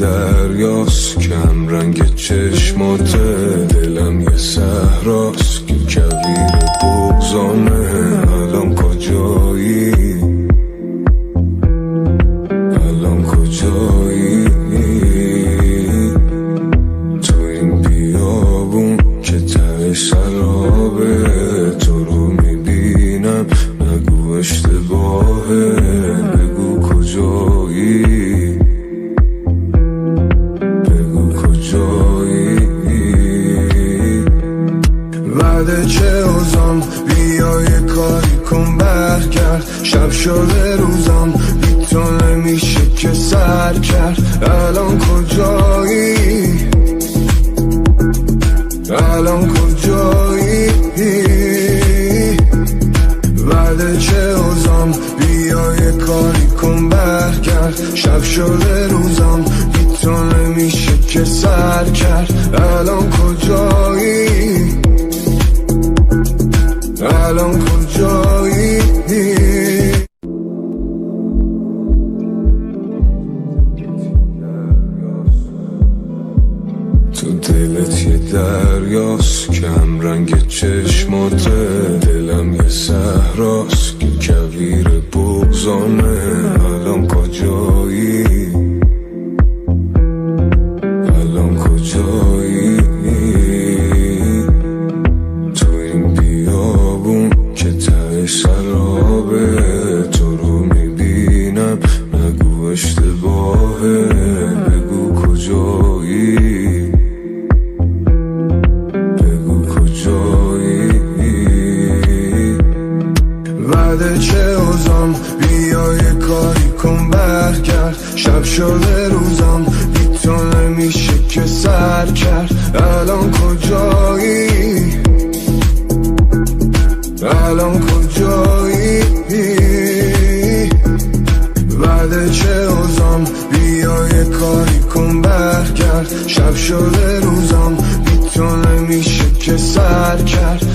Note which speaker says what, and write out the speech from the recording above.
Speaker 1: دریاست، کم رنگ چشمات، دلم یه صحراست که کویر بغضامه. الان کجایی؟ الان کجایی؟ تو این بیابون که ته سرابه، تو رو میبینم نگو اشتباهه، بگو کجایی؟ بگو کجایی؟ بعد چه اوزان بیا یه کاری کن برگرد، شب شده روزان بی تو نمیشه که سر کرد. الان کجایی؟ الان کجایی؟ بعد چه اوزان بیا یه کاری کن برگرد، شب شده روزان بی تو نمیشه که سر کرد. الان کجایی؟ الان کجایی؟ تو دلت یه دریاست، کم رنگ چشمات، دلم یه صحراست که کویر بغضامه. الان کجایی؟ الان کجایی؟ تو این بیابون که ته سرابه، تو رو میبینم نگو اشتباهه، بگو کجایی؟ بگو کجایی؟ بعد چه اوزان بیا یه کاری کن برگرد، شب شده روزان بی تو نمیشه که سر کرد. الان کجایی؟ الان کجایی؟ بعد چه اوزان بیا یه کاری کن برگرد، شب شده روزان بی تو نمیشه که سر کرد.